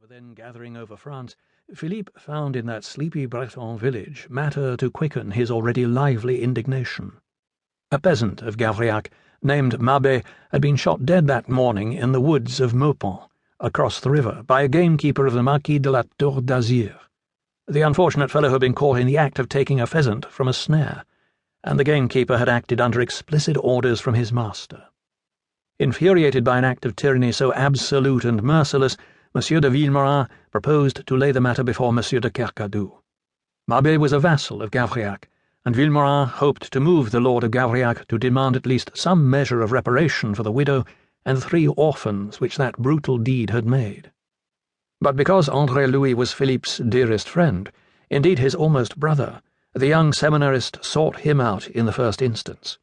were then gathering over France, Philippe found in that sleepy Breton village matter to quicken his already lively indignation. A peasant of Gavrillac, named Mabé, had been shot dead that morning in the woods of Meupont, across the river, by a gamekeeper of the Marquis de la Tour d'Azur. The unfortunate fellow had been caught in the act of taking a pheasant from a snare, and the gamekeeper had acted under explicit orders from his master. Infuriated by an act of tyranny so absolute and merciless, Monsieur de Villemorin proposed to lay the matter before Monsieur de Kercadiou. Mabé was a vassal of Gavrillac, and Villemorin hoped to move the Lord of Gavrillac to demand at least some measure of reparation for the widow and 3 orphans which that brutal deed had made. But because Andr-Louis was Philippe's dearest friend, indeed his almost brother, the young seminarist sought him out in the first instance.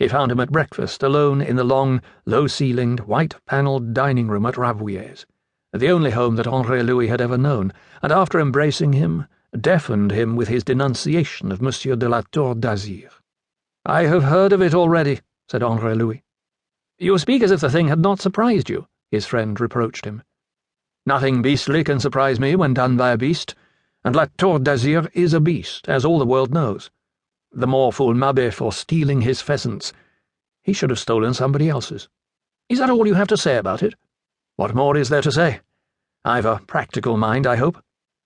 He found him at breakfast, alone in the long, low-ceilinged, white-panelled dining room at Rabouillet's, the only home that Andr-Louis had ever known, and after embracing him, deafened him with his denunciation of Monsieur de la Tour d'Azur. "I have heard of it already," said Andr-Louis. "You speak as if the thing had not surprised you," his friend reproached him. "Nothing beastly can surprise me when done by a beast, and la Tour d'Azur is a beast, as all the world knows. The more fool Mabé for stealing his pheasants. He should have stolen somebody else's. Is that all you have to say about it? What more is there to say? I've a practical mind, I hope.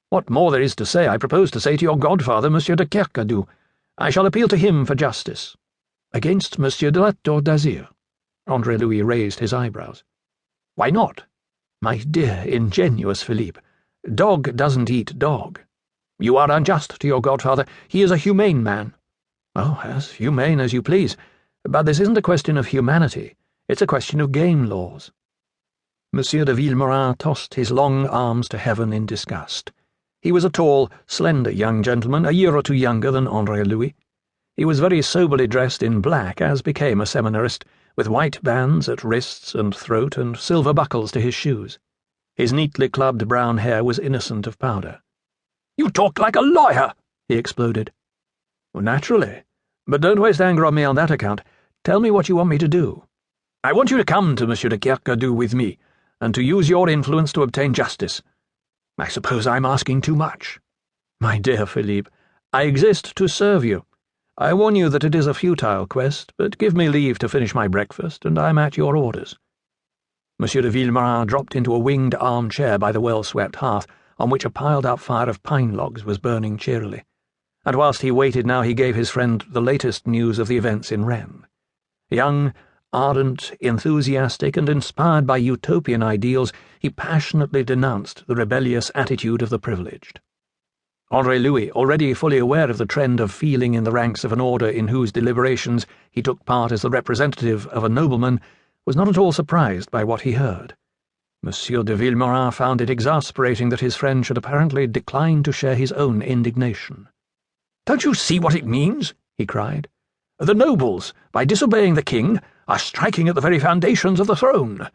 What more there is to say I propose to say to your godfather, Monsieur de Kercadiou. I shall appeal to him for justice." "Against Monsieur de la Tour d'Azur?" Andr-Louis raised his eyebrows. "Why not? My dear, ingenuous Philippe, dog doesn't eat dog. You are unjust to your godfather. He is a humane man." "Oh, as humane as you please. But this isn't a question of humanity. It's a question of game laws." Monsieur de Villemorin tossed his long arms to heaven in disgust. He was a tall, slender young gentleman, a year or 2 younger than Andr-Louis. He was very soberly dressed in black, as became a seminarist, with white bands at wrists and throat and silver buckles to his shoes. His neatly clubbed brown hair was innocent of powder. "You talk like a lawyer!" he exploded. "Well, naturally. But don't waste anger on me on that account. Tell me what you want me to do." "I want you to come to Monsieur de Kercadiou with me, and to use your influence to obtain justice. I suppose I'm asking too much." "My dear Philippe, I exist to serve you. I warn you that it is a futile quest, but give me leave to finish my breakfast, and I'm at your orders." Monsieur de Villemorin dropped into a winged armchair by the well-swept hearth, on which a piled-up fire of pine logs was burning cheerily, and whilst he waited now he gave his friend the latest news of the events in Rennes. Young, ardent, enthusiastic, and inspired by utopian ideals, he passionately denounced the rebellious attitude of the privileged. Andr-Louis, already fully aware of the trend of feeling in the ranks of an order in whose deliberations he took part as the representative of a nobleman, was not at all surprised by what he heard. Monsieur de Villemorin found it exasperating that his friend should apparently decline to share his own indignation. "Don't you see what it means?" he cried. "The nobles, by disobeying the king, are striking at the very foundations of the throne.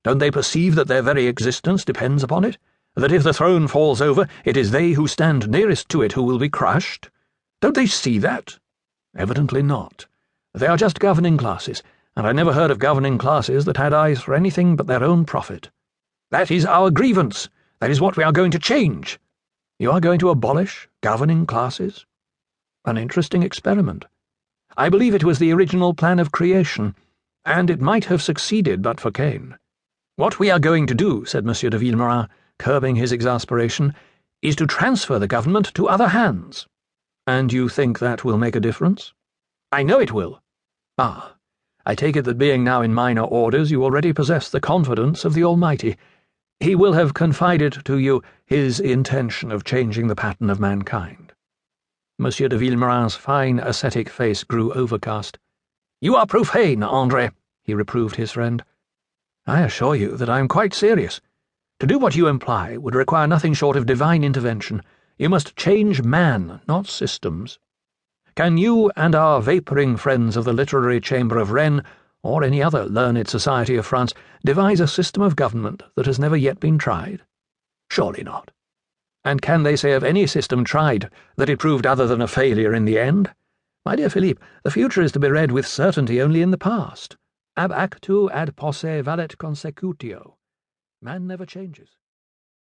Don't they perceive that their very existence depends upon it? That if the throne falls over, it is they who stand nearest to it who will be crushed? Don't they see that? Evidently not. They are just governing classes, and I never heard of governing classes that had eyes for anything but their own profit. That is our grievance. That is what we are going to change." "You are going to abolish governing classes?" "An interesting experiment. I believe it was the original plan of creation, and it might have succeeded but for Cain. What we are going to do," said Monsieur de Villemorin, curbing his exasperation, "is to transfer the government to other hands." "And you think that will make a difference?" "I know it will." "Ah, I take it that being now in minor orders you already possess the confidence of the Almighty. He will have confided to you his intention of changing the pattern of mankind." Monsieur de Villemorin's fine ascetic face grew overcast. "You are profane, André," he reproved his friend. "I assure you that I am quite serious. To do what you imply would require nothing short of divine intervention. You must change man, not systems. Can you and our vapouring friends of the Literary Chamber of Rennes, or any other learned society of France, devise a system of government that has never yet been tried? Surely not. And can they say of any system tried that it proved other than a failure in the end? My dear Philippe, the future is to be read with certainty only in the past. Ab actu ad posse valet consecutio. Man never changes.